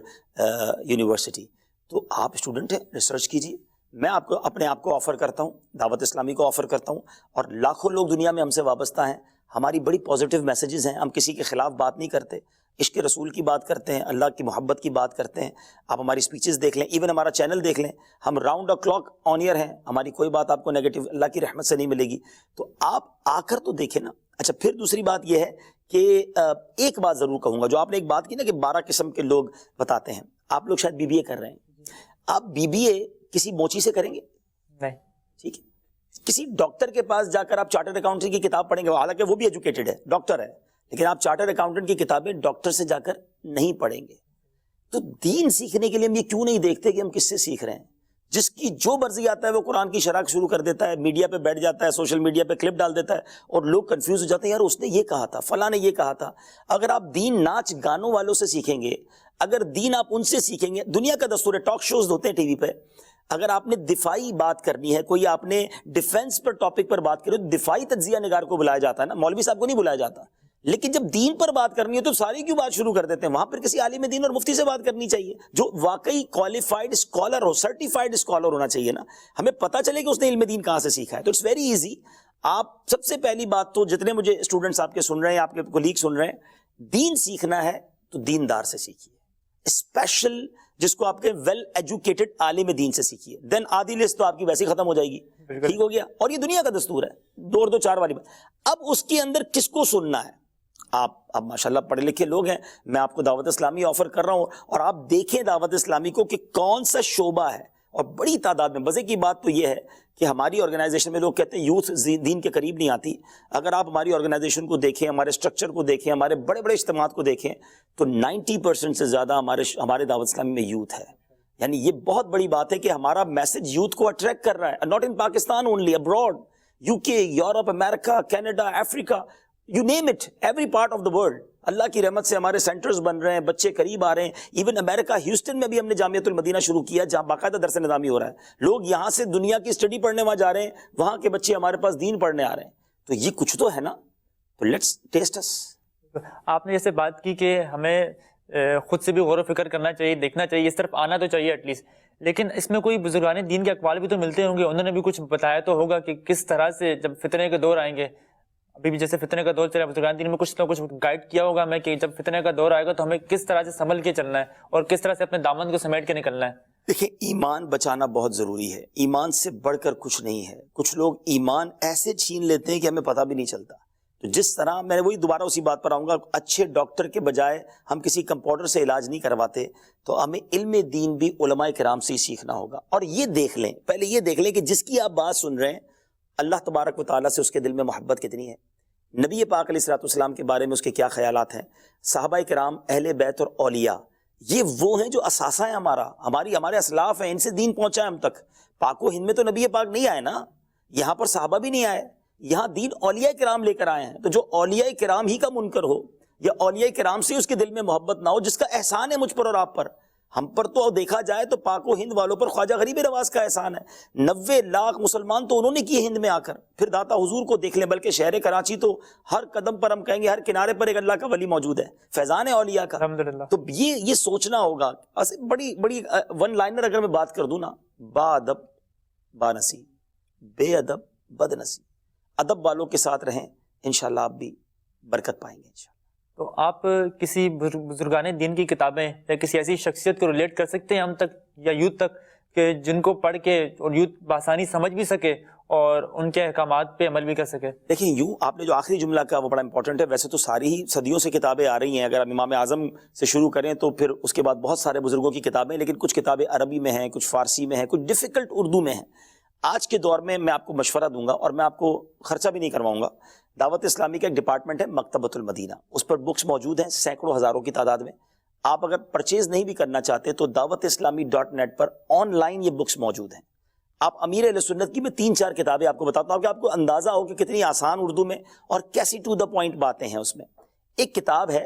university. تو آپ اسٹوڈنٹ ہیں, ریسرچ کیجیے. میں آپ کو اپنے آپ کو آفر کرتا ہوں, دعوت اسلامی کو آفر کرتا ہوں, اور لاکھوں لوگ دنیا میں ہم سے وابستہ ہیں. ہماری بڑی پازیٹیو میسیجز ہیں, ہم کسی کے خلاف بات نہیں کرتے, عشق رسول کی بات کرتے ہیں, اللہ کی محبت کی بات کرتے ہیں. آپ ہماری سپیچز دیکھ لیں, ایون ہمارا چینل دیکھ لیں, ہم راؤنڈ کلاک آن ایئر ہیں, ہماری کوئی بات آپ کو نیگیٹو اللہ کی رحمت سے نہیں ملے گی. تو آپ آ کر تو دیکھیں نا. اچھا, پھر دوسری بات یہ ہے کہ ایک بات ضرور کہوں گا, جو آپ نے ایک بات کی نا کہ 12 قسم کے لوگ بتاتے ہیں, آپ لوگ شاید BBA کر رہے ہیں, آپ BBA کسی موچی سے کریں گے نہیں, ٹھیک ہے. کسی ڈاکٹر کے پاس جا کر آپ چارٹرڈ اکاؤنٹنٹ کی کتاب پڑھیں گے, حالانکہ وہ بھی ایجوکیٹڈ ہے, ڈاکٹر ہے, لیکن آپ چارٹرڈ اکاؤنٹنٹ کی کتابیں ڈاکٹر سے جا کر نہیں پڑھیں گے. تو دین سیکھنے کے لیے ہم یہ کیوں نہیں دیکھتے کہ ہم کس سے سیکھ رہے ہیں؟ جس کی جو مرضی آتا ہے وہ قرآن کی شرح شروع کر دیتا ہے, میڈیا پہ بیٹھ جاتا ہے, سوشل میڈیا پہ کلپ ڈال دیتا ہے, اور لوگ کنفیوز ہو جاتے ہیں, یار اس نے یہ کہا تھا, فلاں نے یہ کہا تھا. اگر آپ دین ناچ گانوں والوں سے سیکھیں گے, اگر دین آپ ان سے سیکھیں گے, دنیا کا دستور ہے, ٹاک شوز ہوتے ہیں ٹی وی پہ, اگر آپ نے دفاعی بات کرنی ہے, کوئی آپ نے ڈیفنس پر ٹاپک پر بات کرو, دفاعی تجزیہ نگار کو بلایا جاتا ہے نا, مولوی صاحب کو نہیں بلایا جاتا. لیکن جب دین پر بات کرنی ہے تو ساری کیوں بات شروع کر دیتے ہیں؟ وہاں پر کسی عالم دین اور مفتی سے بات کرنی چاہیے, جو واقعی qualified scholar who, certified scholar ہونا چاہیے نا. ہمیں پتہ چلے کہ اس نے علم دین کہاں سے سیکھا ہے. تو اٹس ویری ایزی. آپ سب سے پہلی بات تو, جتنے مجھے اسٹوڈنٹس آپ کے سن رہے ہیں, آپ کے کولیگ سن رہے ہیں, دین سیکھنا ہے تو دیندار سے سیکھیے, اسپیشل جس کو آپ کے ویل ایجوکیٹڈ عالم دین سے سیکھیے. دین آدھی لسٹ تو آپ کی ویسے ختم ہو جائے گی, ٹھیک ہو گیا. اور یہ دنیا کا دستور ہے, 2 اور 2 4 والی بات. اب اس کے اندر کس کو سننا ہے؟ آپ اب ماشاءاللہ پڑھے لکھے لوگ ہیں, میں آپ کو دعوت اسلامی آفر کر رہا ہوں, اور آپ دیکھیں دعوت اسلامی کو کہ کون سا شعبہ ہے. اور بڑی تعداد میں, مزے کی بات تو یہ ہے کہ ہماری آرگنائزیشن میں لوگ کہتے ہیں یوتھ دین کے قریب نہیں آتی. اگر آپ ہماری آرگنائزیشن کو دیکھیں, ہمارے اسٹرکچر کو دیکھیں, ہمارے بڑے بڑے اجتماعات کو دیکھیں, تو 90% سے زیادہ ہمارے دعوت اسلامی میں یوتھ ہے. یعنی یہ بہت بڑی بات ہے کہ ہمارا میسج یوتھ کو اٹریکٹ کر رہا ہے, not in Pakistan only, abroad, UK, Europe, امریکہ, کینیڈا, افریقہ, you name it, every part of the world. اللہ کی رحمت سے ہمارے سینٹرز بن رہے ہیں, بچے قریب آ رہے ہیں. ایون امریکہ ہیوسٹن میں بھی ہم نے جامعۃ المدینہ شروع کیا, جہاں باقاعدہ درس نظامی ہو رہا ہے. لوگ یہاں سے دنیا کی اسٹڈی پڑھنے وہاں جا رہے ہیں, وہاں کے بچے ہمارے پاس دین پڑھنے آ رہے ہیں. تو یہ کچھ تو ہے نا, تو لیٹس ٹیسٹ اس. آپ نے جیسے بات کی کہ ہمیں خود سے بھی غور و فکر کرنا چاہیے, دیکھنا چاہیے, اس طرف آنا تو چاہیے ایٹ لیسٹ. لیکن اس میں کوئی بزرگان دین کے اقوال بھی تو ملتے ہوں گے, انہوں نے بھی کچھ بتایا تو ہوگا کہ کس طرح سے جب فتنے کے دور آئیں گے. ابھی بھی جیسے فتنے کا دور چل رہا ہے, بزرگان دین میں کچھ نہ کچھ گائیڈ کیا ہوگا ہمیں کہ جب فتنے کا دور آئے گا تو ہمیں کس طرح سے سنبھل کے چلنا ہے اور کس طرح سے اپنے دامن کو سمیٹ کے نکلنا ہے. دیکھیں, ایمان بچانا بہت ضروری ہے, ایمان سے بڑھ کر کچھ نہیں ہے. کچھ لوگ ایمان ایسے چھین لیتے ہیں کہ ہمیں پتہ بھی نہیں چلتا. تو جس طرح میں وہی دوبارہ اسی بات پر آؤں گا, اچھے ڈاکٹر کے بجائے ہم کسی کمپاؤنڈر سے علاج نہیں کرواتے, تو ہمیں علم دین بھی علماء کرام سے ہی سیکھنا ہوگا. اور یہ دیکھ لیں, پہلے یہ دیکھ لیں کہ جس کی آپ بات سن رہے ہیں اللہ تبارک و تعالیٰ سے اس کے دل میں محبت کتنی ہے, نبی پاک علیہ الصلوۃ والسلام کے بارے میں اس کے کیا خیالات ہیں, صحابہ کرام, اہل بیت اور اولیاء, یہ وہ ہیں جو اثاثہ ہیں ہمارے اسلاف ہیں, ان سے دین پہنچا ہے ہم تک. پاک و ہند میں تو نبی پاک نہیں آئے نا, یہاں پر صحابہ بھی نہیں آئے, یہاں دین اولیاء کرام لے کر آئے ہیں. تو جو اولیاء کرام ہی کا منکر ہو یا اولیاء کرام سے اس کے دل میں محبت نہ ہو, جس کا احسان ہے مجھ پر اور آپ پر, ہم پر تو دیکھا جائے تو پاک و ہند والوں پر خواجہ غریب نواز کا احسان ہے. 90 لاکھ مسلمان تو انہوں نے کیے ہند میں آ کر. پھر داتا حضور کو دیکھ لیں, بلکہ شہر کراچی تو ہر قدم پر ہم کہیں گے ہر کنارے پر ایک اللہ کا ولی موجود ہے, فیضان اولیاء کا. الحمدللہ. تو یہ سوچنا ہوگا. بڑی ون لائنر اگر میں بات کر دوں نا, با ادب با نصیب, بے ادب بد نصیب. ادب والوں کے ساتھ رہیں, انشاءاللہ آپ بھی برکت پائیں گے انشاءاللہ. تو آپ کسی بزرگان دین کی کتابیں یا کسی ایسی شخصیت کو ریلیٹ کر سکتے ہیں ہم تک یا یوتھ تک, کہ جن کو پڑھ کے اور یوتھ بآسانی سمجھ بھی سکے اور ان کے احکامات پہ عمل بھی کر سکے؟ دیکھیں, یوں آپ نے جو آخری جملہ کہا وہ بڑا امپورٹنٹ ہے. ویسے تو ساری ہی صدیوں سے کتابیں آ رہی ہیں, اگر ہم امام اعظم سے شروع کریں تو پھر اس کے بعد بہت سارے بزرگوں کی کتابیں, لیکن کچھ کتابیں عربی میں ہیں, کچھ فارسی میں ہیں, کچھ ڈیفیکلٹ اردو میں ہیں. آج کے دور میں آپ کو مشورہ دوں گا, اور میں آپ کو خرچہ بھی نہیں کرواؤں گا. دعوت اسلامی کا ایک ڈپارٹمنٹ ہے مکتبۃ المدینہ, اس پر بکس موجود ہیں سینکڑوں ہزاروں کی تعداد میں. آپ اگر پرچیز نہیں بھی کرنا چاہتے تو dawatIslami.net پر آن لائن یہ بکس موجود ہیں. آپ امیر اہل سنت کی میں 3-4 کتابیں آپ کو بتاتا ہوں کہ آپ کو اندازہ ہو کہ کتنی آسان اردو میں اور کیسی ٹو دا پوائنٹ باتیں ہیں اس میں. ایک کتاب ہے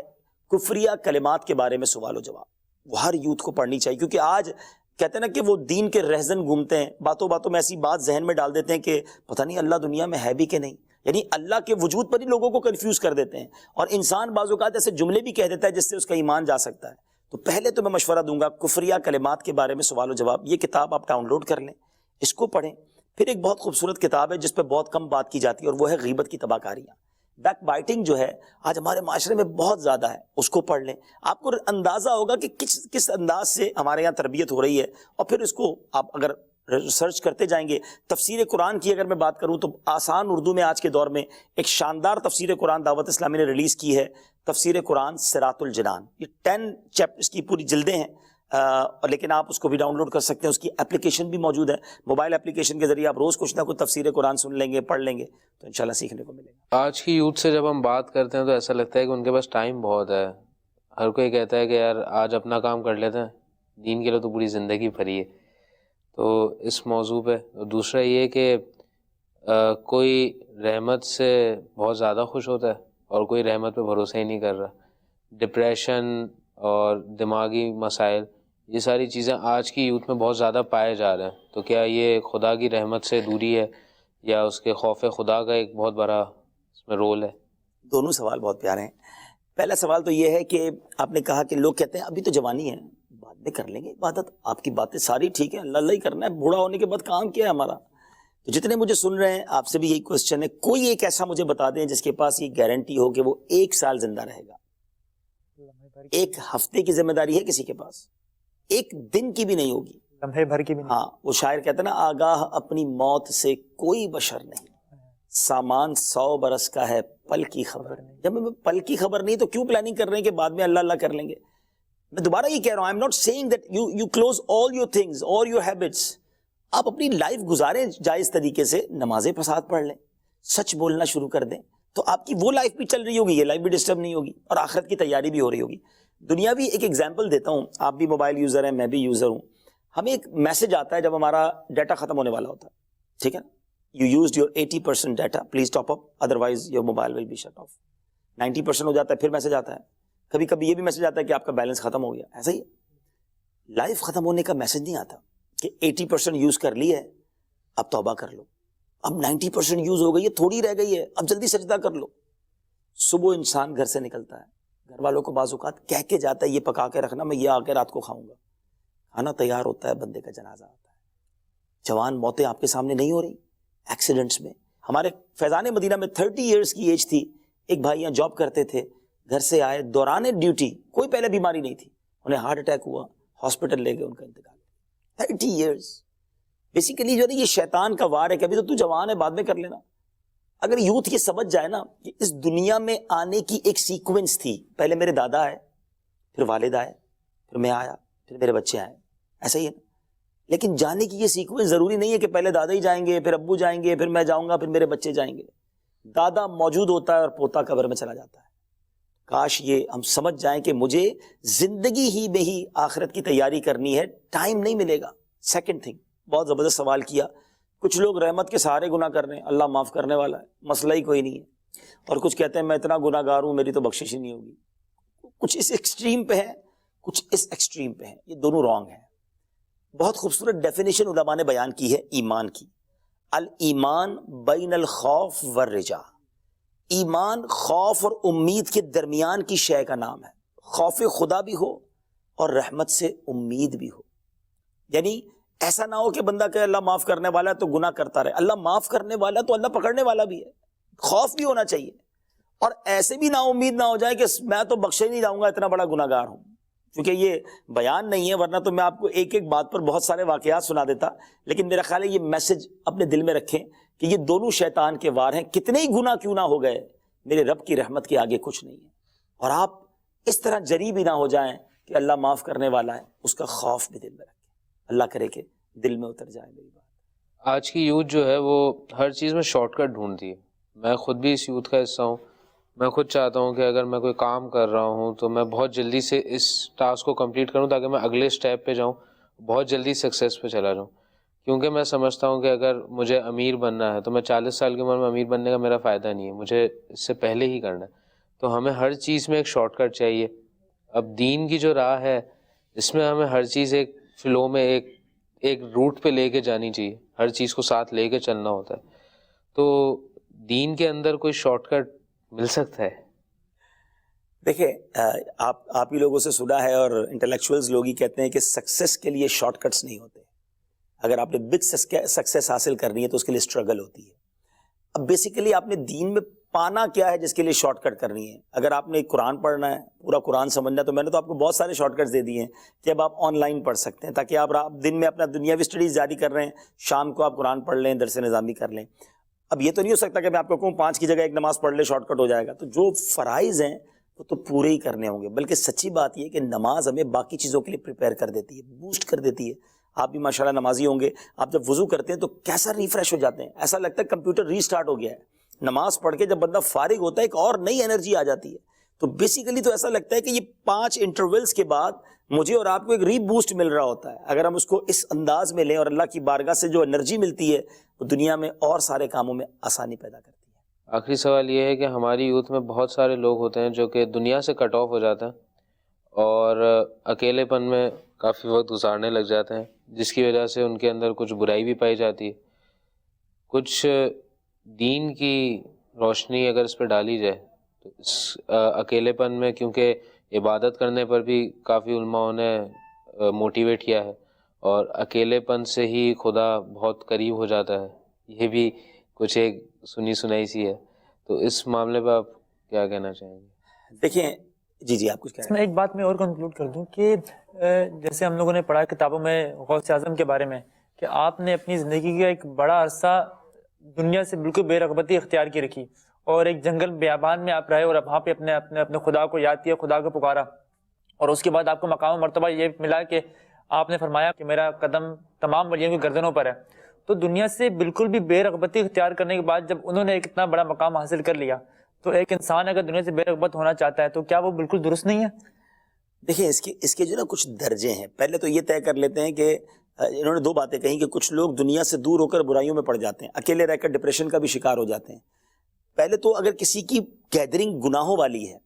کفریہ کلمات کے بارے میں سوال و جواب, وہ ہر یوتھ کو پڑھنی چاہیے, کیونکہ آج کہتے ہیں نا کہ وہ دین کے رہزن گھومتے ہیں, باتوں باتوں میں ایسی بات ذہن میں ڈال دیتے ہیں کہ پتہ نہیں اللہ دنیا میں ہے بھی کہ نہیں, یعنی اللہ کے وجود پر ہی لوگوں کو کنفیوز کر دیتے ہیں. اور انسان بعض اوقات ایسے جملے بھی کہہ دیتا ہے جس سے اس کا ایمان جا سکتا ہے. تو پہلے تو میں مشورہ دوں گا کفریہ کلمات کے بارے میں سوال و جواب, یہ کتاب آپ ڈاؤن لوڈ کر لیں, اس کو پڑھیں. پھر ایک بہت خوبصورت کتاب ہے جس پہ بہت کم بات کی جاتی ہے, اور وہ ہے غیبت کی تباہ کاریاں. بیک بائٹنگ جو ہے آج ہمارے معاشرے میں بہت زیادہ ہے, اس کو پڑھ لیں. آپ کو اندازہ ہوگا کہ کس انداز سے ہمارے یہاں تربیت ہو رہی ہے, اور پھر اس کو آپ اگر ریسرچ کرتے جائیں گے. تفسیر قرآن کی اگر میں بات کروں تو آسان اردو میں آج کے دور میں ایک شاندار تفسیر قرآن دعوت اسلامی نے ریلیز کی ہے, تفسیر قرآن صراط الجنان. یہ 10 چیپٹرز کی پوری جلدیں ہیں, لیکن آپ اس کو بھی ڈاؤن لوڈ کر سکتے ہیں. اس کی اپلیکیشن بھی موجود ہے, موبائل اپلیکیشن کے ذریعے آپ روز کچھ نہ کچھ تفسیر قرآن سن لیں گے, پڑھ لیں گے, تو انشاءاللہ سیکھنے کو ملے گا. آج کی یوتھ سے جب ہم بات کرتے ہیں تو ایسا لگتا ہے کہ ان کے پاس ٹائم بہت ہے. ہر کوئی کہتا ہے کہ یار آج اپنا کام کر لیتے ہیں, دین کے لیے تو پوری زندگی بھری ہے. تو اس موضوع پہ دوسرا یہ کہ کوئی رحمت سے بہت زیادہ خوش ہوتا ہے اور کوئی رحمت پہ بھروسہ ہی نہیں کر رہا. ڈپریشن اور دماغی مسائل, یہ ساری چیزیں آج کی یوتھ میں بہت زیادہ پائے جا رہے ہیں. تو کیا یہ خدا کی رحمت سے دوری ہے یا اس کے خوف خدا کا ایک بہت بڑا اس میں رول ہے؟ دونوں سوال بہت پیارے ہیں. پہلا سوال تو یہ ہے کہ آپ نے کہا کہ لوگ کہتے ہیں ابھی تو جوانی ہے, بعد میں کر لیں گے عبادت. آپ کی باتیں ساری ٹھیک ہیں, اللہ اللہ ہی کرنا ہے, بوڑھا ہونے کے بعد کام کیا ہے ہمارا. تو جتنے مجھے سن رہے ہیں آپ سے بھی یہی کوشچن ہے, کوئی ایک ایسا مجھے بتا دیں جس کے پاس یہ گارنٹی ہو کہ وہ 1 سال زندہ رہے گا. 1 ہفتے کی ذمہ داری ہے کسی کے پاس, 1 دن کی بھی نہیں ہوگی, لمحے بھر کی بھی نہیں. ہاں, وہ شاعر کہتا ہے نا, آگاہ اپنی موت سے کوئی بشر نہیں, سامان 100 برس کا ہے پل کی خبر نہیں. جب ہمیں پل کی خبر نہیں تو کیوں پلاننگ کر رہے ہیں کہ بعد میں اللہ اللہ کر لیں گے. میں دوبارہ یہ کہہ رہا ہوں, I am not saying that you close all your things اور یور ہیبٹس. آپ اپنی لائف گزاریں جائز طریقے سے, نمازیں فساد پڑھ لیں, سچ بولنا شروع کر دیں, تو آپ کی وہ لائف بھی چل رہی ہوگی, یہ لائف بھی ڈسٹرب نہیں ہوگی, اور آخرت کی تیاری بھی ہو رہی ہوگی. دنیاوی ایک ایگزامپل دیتا ہوں, آپ بھی موبائل یوزر ہیں, میں بھی یوزر ہوں. ہمیں ایک میسج آتا ہے جب ہمارا ڈیٹا ختم ہونے والا ہوتا ہے, ٹھیک ہے نا, you used your 80% data, please top up otherwise your mobile will be shut off. 90% ہو جاتا ہے, پھر میسج آتا ہے. کبھی کبھی یہ بھی میسج آتا ہے کہ آپ کا بیلنس ختم ہو گیا. ایسا ہی لائف ختم ہونے کا میسج نہیں آتا کہ 80% یوز کر لی ہے, اب توبہ کر لو, اب 90% یوز ہو گئی ہے, تھوڑی رہ گئی ہے, اب جلدی سجدہ کر لو. صبح انسان گھر سے نکلتا ہے, گھر والوں کو بعض اوقات کہہ کے جاتا ہے یہ پکا کے رکھنا, میں یہ آ کے رات کو کھاؤں گا. کھانا تیار ہوتا ہے, بندے کا جنازہ آتا ہے. جوان موتیں آپ کے سامنے نہیں ہو رہی ایکسیڈنٹس میں. ہمارے فیضان مدینہ میں 30 ایئرس کی ایج تھی, ایک بھائی یہاں جاب کرتے تھے, گھر سے آئے, دوران ڈیوٹی کوئی پہلے بیماری نہیں تھی, انہیں ہارٹ اٹیک ہوا, ہاسپٹل لے گئے, ان کا انتقال. 30 ایئرس. بیسیکلی جو ہے یہ شیطان کا وار ہے کہ ابھی تو جوان ہے, بعد میں کر لینا. اگر یوتھ یہ سمجھ جائے نا کہ اس دنیا میں آنے کی ایک سیکوینس تھی، پہلے میرے دادا آئے، پھر والد آئے، پھر میں آیا، پھر میرے بچے آئے، ایسا ہی ہے نا. لیکن جانے کی یہ سیکوینس ضروری نہیں ہے کہ پہلے دادا ہی جائیں گے، پھر ابو جائیں گے، پھر میں جاؤں گا، پھر میرے بچے جائیں گے. دادا موجود ہوتا ہے اور پوتا قبر میں چلا جاتا ہے. کاش یہ ہم سمجھ جائیں کہ مجھے زندگی ہی میں ہی آخرت کی تیاری کرنی ہے، ٹائم نہیں ملے گا. سیکنڈ تھنگ، بہت زبردست سوال کیا. کچھ لوگ رحمت کے سارے گناہ کر رہے ہیں، اللہ معاف کرنے والا ہے، مسئلہ ہی کوئی نہیں ہے. اور کچھ کہتے ہیں میں اتنا گناہ گار ہوں، میری تو بخشش ہی نہیں ہوگی. کچھ اس ایکسٹریم پہ ہیں، کچھ اس ایکسٹریم پہ ہیں. یہ دونوں رانگ ہیں. بہت خوبصورت ڈیفینیشن علماء نے بیان کی ہے ایمان کی. الایمان بین الخوف والرجا. ایمان خوف اور امید کے درمیان کی شے کا نام ہے. خوف خدا بھی ہو اور رحمت سے امید بھی ہو. یعنی ایسا نہ ہو کہ بندہ کہ اللہ معاف کرنے والا ہے تو گناہ کرتا رہے. اللہ معاف کرنے والا تو اللہ پکڑنے والا بھی ہے. خوف بھی ہونا چاہیے. اور ایسے بھی نا امید نہ ہو جائے کہ میں تو بخشے نہیں جاؤں گا، اتنا بڑا گناہ گار ہوں. کیونکہ یہ بیان نہیں ہے، ورنہ تو میں آپ کو ایک ایک بات پر بہت سارے واقعات سنا دیتا. لیکن میرا خیال ہے یہ میسج اپنے دل میں رکھیں کہ یہ دونوں شیطان کے وار ہیں. کتنے ہی گناہ کیوں نہ ہو گئے، میرے رب کی رحمت کے آگے کچھ نہیں ہے. اور آپ اس طرح جری بھی نہ ہو جائیں کہ اللہ معاف کرنے والا ہے، اس کا خوف بھی دل میں رکھیں. اللہ کرے کہ دل میں اتر جائے میری بات. آج کی یوتھ جو ہے وہ ہر چیز میں شارٹ کٹ ڈھونڈتی ہے. میں خود بھی اس یوتھ کا حصہ ہوں. میں خود چاہتا ہوں کہ اگر میں کوئی کام کر رہا ہوں تو میں بہت جلدی سے اس ٹاسک کو کمپلیٹ کروں تاکہ میں اگلے سٹیپ پہ جاؤں، بہت جلدی سکسیس پہ چلا جاؤں. کیونکہ میں سمجھتا ہوں کہ اگر مجھے امیر بننا ہے تو میں 40 سال کی عمر میں امیر بننے کا میرا فائدہ نہیں ہے، مجھے اس سے پہلے ہی کرنا ہے. تو ہمیں ہر چیز میں ایک شارٹ کٹ چاہیے. اب دین کی جو راہ ہے اس میں ہمیں ہر چیز ایک فلو میں ایک روٹ پہ لے کے جانی چاہیے، ہر چیز کو ساتھ لے کے چلنا ہوتا ہے. تو دین کے اندر کوئی شارٹ کٹ مل سکتا ہے؟ دیکھیں آپ ہی لوگوں سے سنا ہے اور انٹلیکچوئلز لوگ ہی کہتے ہیں کہ سکسیس کے لیے شارٹ کٹس نہیں ہوتے. اگر آپ نے بگ سکسیس حاصل کرنی ہے تو اس کے لیے اسٹرگل ہوتی ہے. اب بیسیکلی آپ نے دین میں پانا کیا ہے جس کے لیے شارٹ کٹ کرنی ہے. اگر آپ نے قرآن پڑھنا ہے، پورا قرآن سمجھنا ہے، تو میں نے تو آپ کو بہت سارے شارٹ کٹس دے دیے ہیں کہ اب آپ آن لائن پڑھ سکتے ہیں، تاکہ آپ دن میں اپنا دنیاوی اسٹڈیز جاری کر رہے ہیں، شام کو آپ قرآن پڑھ لیں، درس نظامی کر لیں. اب یہ تو نہیں ہو سکتا کہ میں آپ کو کہوں 5 کی جگہ 1 نماز پڑھ لے، شارٹ کٹ ہو جائے گا. تو جو فرائض ہیں وہ تو پورے ہی کرنے ہوں گے. بلکہ سچی بات یہ کہ نماز ہمیں باقی چیزوں کے لیے پریپیئر کر دیتی ہے، بوسٹ کر دیتی ہے. آپ بھی ماشاءاللہ نمازی ہوں گے، آپ جب وضو کرتے ہیں تو کیسا ریفریش ہو جاتے ہیں، ایسا لگتا ہے کمپیوٹر ری سٹارٹ ہو گیا ہے. نماز پڑھ کے جب بندہ فارغ ہوتا ہے ایک اور نئی انرجی آ جاتی ہے. تو بیسیکلی تو ایسا لگتا ہے کہ یہ 5 انٹرولز کے بعد مجھے اور آپ کو ایک ری بوسٹ مل رہا ہوتا ہے. اگر ہم اس کو اس انداز میں لیں اور اللہ کی بارگاہ سے جو انرجی ملتی ہے وہ دنیا میں اور سارے کاموں میں آسانی پیدا کرتی ہے. آخری سوال یہ ہے کہ ہماری یوتھ میں بہت سارے لوگ ہوتے ہیں جو کہ دنیا سے کٹ آف ہو جاتے ہیں اور اکیلے پن میں کافی وقت گزارنے لگ جاتے ہیں، جس کی وجہ سے ان کے اندر کچھ برائی بھی پائی جاتی ہے. کچھ دین کی روشنی اگر اس پہ ڈالی جائے تو اس اکیلے پن میں، کیونکہ عبادت کرنے پر بھی کافی علماء نے موٹیویٹ کیا ہے اور اکیلے پن سے ہی خدا بہت قریب ہو جاتا ہے، یہ بھی کچھ ایک سنی سنائی سی ہے. تو اس معاملے پہ آپ کیا کہنا چاہیں گے؟ دیکھیں جی آپ کچھ کہہ اس رہے میں ایک بات میں اور کنکلوڈ کر دوں کہ جیسے ہم لوگوں نے پڑھا کتابوں میں غوث اعظم کے بارے میں کہ آپ نے اپنی زندگی کا ایک بڑا عرصہ دنیا سے بالکل بے رغبتی اختیار کی رکھی اور ایک جنگل بیابان میں آپ رہے اور وہاں پہ اپنے خدا کو یاد کیا، خدا کو پکارا، اور اس کے بعد آپ کو مقام و مرتبہ یہ ملا کہ آپ نے فرمایا کہ میرا قدم تمام ولیوں کی گردنوں پر ہے. تو دنیا سے بالکل بھی بے رغبتی اختیار کرنے کے بعد جب انہوں نے ایک اتنا بڑا مقام حاصل کر لیا، تو ایک انسان اگر دنیا سے بے رغبت ہونا چاہتا ہے تو کیا وہ بالکل درست نہیں ہے؟ دیکھیں اس کے جو نا کچھ درجے ہیں. پہلے تو یہ طے کر لیتے ہیں کہ انہوں نے 2 باتیں کہیں کہ کچھ لوگ دنیا سے دور ہو کر برائیوں میں پڑ جاتے ہیں، اکیلے رہ کر ڈپریشن کا بھی شکار ہو جاتے ہیں. پہلے تو اگر کسی کی گیدرنگ گناہوں والی ہے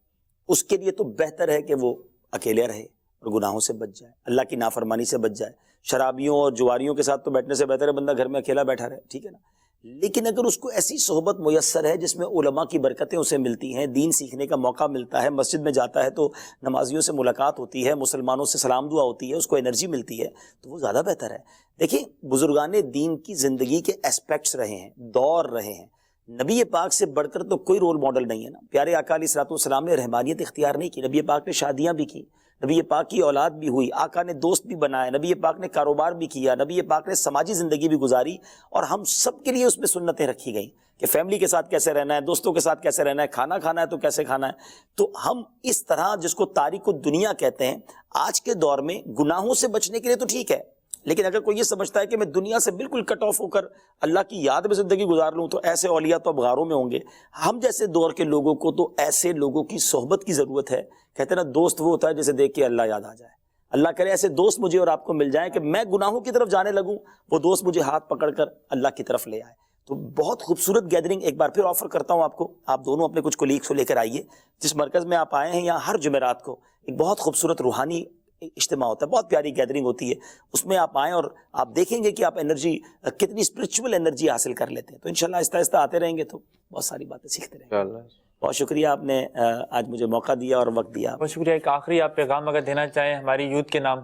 اس کے لیے تو بہتر ہے کہ وہ اکیلے رہے اور گناہوں سے بچ جائے، اللہ کی نافرمانی سے بچ جائے. شرابیوں اور جواریوں کے ساتھ تو بیٹھنے سے بہتر ہے بندہ گھر میں اکیلا بیٹھا رہے، ٹھیک ہے نا. لیکن اگر اس کو ایسی صحبت میسر ہے جس میں علماء کی برکتیں اسے ملتی ہیں، دین سیکھنے کا موقع ملتا ہے، مسجد میں جاتا ہے تو نمازیوں سے ملاقات ہوتی ہے، مسلمانوں سے سلام دعا ہوتی ہے، اس کو انرجی ملتی ہے، تو وہ زیادہ بہتر ہے. دیکھیں بزرگان دین کی زندگی کے اسپیکٹس رہے ہیں، دور رہے ہیں. نبی پاک سے بڑھ کر تو کوئی رول ماڈل نہیں ہے نا. پیارے آقا علیہ الصلوۃ والسلام نے رحمانیت اختیار نہیں کی، نبی پاک نے شادیاں بھی کی، نبی پاک کی اولاد بھی ہوئی, آقا نے دوست بھی بنائے, نبی پاک نے کاروبار بھی کیا, نبی پاک نے سماجی زندگی بھی گزاری, اور ہم سب کے لیے اس میں سنتیں رکھی گئیں کہ فیملی کے ساتھ کیسے رہنا ہے, دوستوں کے ساتھ کیسے رہنا ہے, کھانا کھانا ہے تو کیسے کھانا ہے. تو ہم اس طرح, جس کو تاریک الدنیا کہتے ہیں, آج کے دور میں گناہوں سے بچنے کے لیے تو ٹھیک ہے, لیکن اگر کوئی یہ سمجھتا ہے کہ میں دنیا سے بالکل کٹ آف ہو کر اللہ کی یاد میں زندگی گزار لوں, تو ایسے اولیاء تو اب غاروں میں ہوں گے. ہم جیسے دور کے لوگوں کو تو ایسے لوگوں کی صحبت کی ضرورت ہے. کہتے ہیں نا, دوست وہ ہوتا ہے جسے دیکھ کے اللہ یاد آ جائے. اللہ کرے ایسے دوست مجھے اور آپ کو مل جائیں کہ میں گناہوں کی طرف جانے لگوں, وہ دوست مجھے ہاتھ پکڑ کر اللہ کی طرف لے آئے. تو بہت خوبصورت گیدرنگ ایک بار پھر آفر کرتا ہوں آپ کو. آپ دونوں اپنے کچھ کولیگس کو لے کر آئیے. جس مرکز میں آپ آئے ہیں, یہاں ہر جمعرات کو ایک بہت خوبصورت روحانی اجتماع ہوتا ہے, بہت پیاری گیدرنگ ہوتی ہے. اس میں آپ آئیں اور آپ دیکھیں گے کہ آپ انرجی, کتنی اسپرچول انرجی حاصل کر لیتے ہیں. تو انشاءاللہ آہستہ آہستہ آتے رہیں گے تو بہت ساری باتیں سیکھتے رہیں گے. بہت شکریہ, آپ نے آج مجھے موقع دیا اور وقت دیا. بہت شکریہ. ایک آخری آپ پیغام اگر دینا چاہیں ہماری یوتھ کے نام.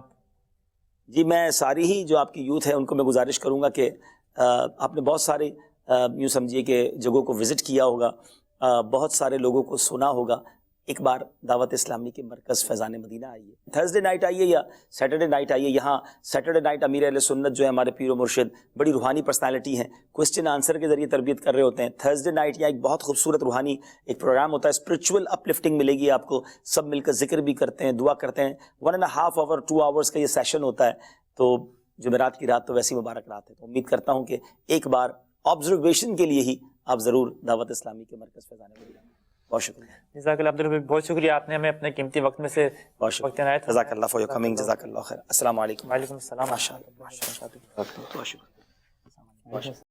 جی, میں ساری ہی جو آپ کی یوتھ ہے ان کو میں گزارش کروں گا کہ آپ نے بہت سارے یوں سمجھیے کہ جگہوں کو وزٹ کیا ہوگا, بہت سارے لوگوں کو سنا ہوگا. ایک بار دعوت اسلامی کے مرکز فیضان مدینہ آئیے, تھرسڈے نائٹ آئیے یا سیٹرڈے نائٹ آئیے. یہاں سیٹرڈے نائٹ امیر اہل سنت جو ہے ہمارے پیر و مرشد, بڑی روحانی پرسنالٹی ہیں, کوسچن آنسر کے ذریعے تربیت کر رہے ہوتے ہیں. تھرسڈے نائٹ یہاں ایک بہت خوبصورت روحانی ایک پروگرام ہوتا ہے, اسپرچول اپ لفٹنگ ملے گی آپ کو. سب مل کر ذکر بھی کرتے ہیں, دعا کرتے ہیں. 1.5 آور 2 آورس کا یہ سیشن ہوتا ہے. تو جمعرات کی رات تو ویسی مبارک رات ہے. تو امید کرتا ہوں کہ ایک بار آبزرویشن کے لیے ہی آپ ضرور دعوت اسلامی کے مرکز فیضان مدینہ. بہت شکریہ. جزاک اللہ عبدالرحیم, بہت شکریہ, آپ نے ہمیں اپنے قیمتی وقت میں سے وقت عنایت. جزاک اللہ فار یور کمنگ. جزاک اللہ خیر. السلام علیکم. وعلیکم السلام. ماشاء اللہ. بہت شکریہ.